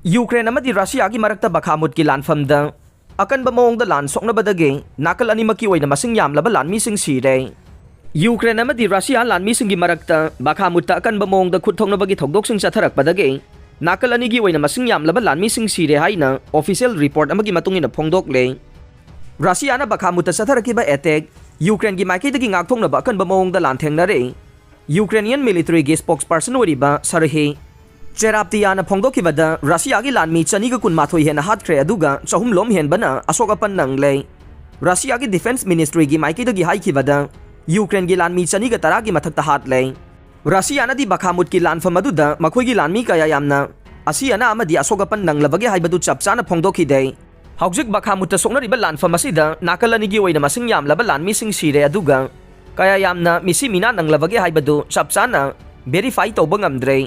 Ukraine अमदी Russia की मरक्ता बखामुट की लानफमदा अकनब मओंगदा लान सोकनबदगे नाकल अनिमकी ओइना मसिंग यामलबा लानमीसिंग सिरे यूक्रेन अमदी रशिया लानमीसिंग की मरक्ता बखामुट अकनब मओंगदा खुथोंगनबगी थोकदोकसिंग चथरकपदगे नाकल अनिगी ओइना मसिंग यामलबा लानमीसिंग सिरे हाइना ऑफिशियल रिपोर्ट अमगी मतुंगिना फोंगदोकले रशिया ना बखामुट चथरकिबा अटैक यूक्रेन की माइकेदगी ngakthoंगनबा अकनब मओंगदा लानथेंगनरे यूक्रेनियन मिलिटरी गे स्पोक्सपर्सन ओरिबा सरहे चेराप्तियाना फोंगदोकिबदा रशिया की लानमी चनीगा कुनमाथोई हेना हातख्रे अदुगा चहुम लोम हेनबना अशोकपन नंगले रशिया की डिफेंस मिनिस्ट्री की माइकेदगी हाइकिबदा यूक्रेन की लानमी चनीगा तरा की मथक्ता हातले रशिया नदी बखामुट की लानफम अदुदा मखोई की लानमी कया यामना असियाना अमदी अशोकपन नंगलबगे हाइबदु चपचाना फोंगदोखिदे हौजिक बखामुट सोंगनरिबा लानफम असिदा नाकलनिगी ओइना मसिंग यामलबा लानमी सिंग सिरे अदुगा कया यामना मिसी मिना नंगलबगे हाइबदु चपचाना वेरीफाई तौबा ngamdre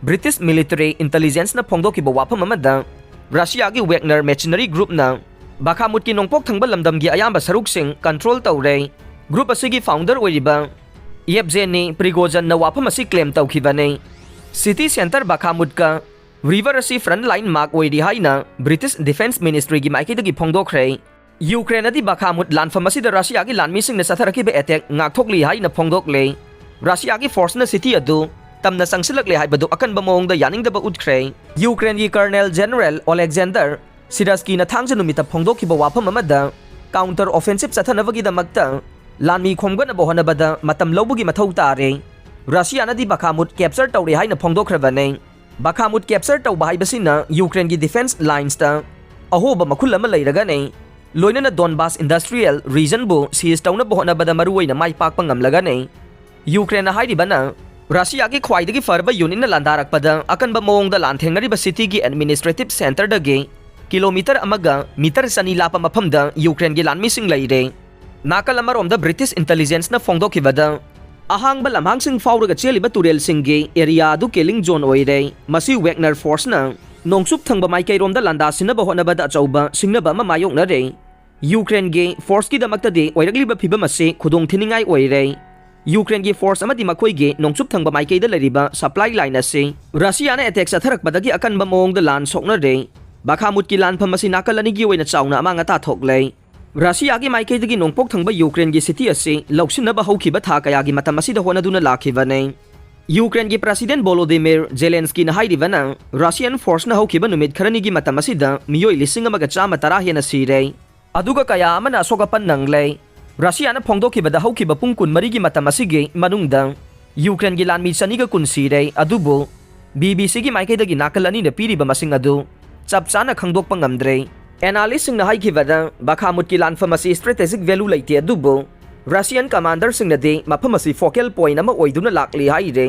ब्रिटिश मिलिटरी इंटेलिजेंस न फोंगदोकिबा वाफम अमदा रशिया की वेगनर मेचिनरी ग्रुप न बखामुट की नोंपोक थंगबा लमदम की अयाम्बा सरुकसिंग कंट्रोल तौरे ग्रुप असिगी फाउंडर ओइरिबा येवजेनी प्रिगोजन न वाफम असि क्लेम तौखिबने सिटी सेंटर बखामुट का रिवर असि फ्रंट लाइन मार्क ओइरि हाइना ब्रिटिश डिफेंस मिनिस्ट्री की माइकेदगी फोंगदोखरे यूक्रेन अदि बखामुट लानफम असिदा रशिया की लानमीसिंग न सथरकिबा अटैक ngaktokli हाइना फोंगदोकले रशिया की फोर्स न सिटी अदु तमना संगसिलकले हाइबदु अकनब मओंगदा यानिंगदबा उठख्रे यूक्रेन की कर्नल जनरल ओलेक्जेंडर सिरस्की न थांगज नुमिता फोंगदोकिबा वाफम अमदा काउंटर ऑफेंसिव चथनबगीदमक्ता लानमी खोमगनबा होनबदा मतम लौबगी मथौ तारे रशिया नदी बखामुट कैप्चर तौरे हाइना फोंगदोखरबने बखामुट कैप्चर तौबा हाइबसिना यूक्रेन की डिफेंस लाइन्स ता अहोबा मखुल अमा लैरगने लोइनना डोनबास इंडस्ट्रियल रीजन बु सीज तौनबा होनबदा मरुओइना माइपाकपा ngamlagane यूक्रेन हाइरिबना रशिया की ख्वाइदगी फरबा यूनिट न लांदारकपदा अकनबा मओंगदा लांथेंगनरिबा सिटी की एडमिनिस्ट्रेटिव सेंटर दगे किलोमीटर अमगा मीटर सनी लापा मफमदा यूक्रेन की लानमीसिंग लैरे नाकल अमरोमदा ब्रिटिश इंटेलिजेंस न फोंगदोकिबदा अहांगबा लमहांगसिंग फाउरगा चेलिबा तुरेलसिंगी एरिया अदु केलिंग जोन ओइरे मसी वेगनर फोर्स न नोंगसुप थंगबा माइकैरोमदा लांदासिनबा होनबदा अचौबा सिंगनबा अमा मायोगनरे यूक्रेन गे फोर्स की दमक्तदे ओइरगलिबा फिबम असे खुदोंग थिनिंगाई ओइरे यूक्रेन की फोर्स अमदी मखोइगे नोंगसुप थंगबा माइकेदा लरिबा सप्लाई लाइन असे रशिया ने अटैक चथरकपदगी अकनबा मओंगदा लान सोकनरे बखामुट की लानफम असी नाकल अनिगी ओइना चाउना अमांगा ताथोकले रशिया की माइकेदगी नोंगपोक थंगबा यूक्रेन की सिटी असे लौसिनबा हौखिबा था कयागी मतम असिदा होनदुना लाखिबने यूक्रेन की प्रेसिडेंट वोलोदिमिर जेलेंस्की न हाइरिबना रशियन फोर्स न हौखिबा नुमित खरनिगी मतम असिदा मियोइ लिसिंग अमगा चामा तरा हेना सिरे अदुगा कया अमना अशोकपन नंगले रशिया न फोंगदोकिबदा हौखिबा पुंग कुनमरी की मतम असिगे मनुंगदा यूक्रेन की लानमी चनीगा कुन सिरे अदुबो बीबीसी की माइकेदगी नाकल अनी न पीरिबा मसिंग अदु चपचाना खंगदोकपा ngamdre एनालिस्ट सिंग न हाइखिबदा बखामुट की लानफम असी स्ट्रेटेजिक वैल्यू लैते अदुबो रशियन कमांडर सिंग नदे मफम असी फोकल पॉइंट अमा ओइदुना लाकली हाइरे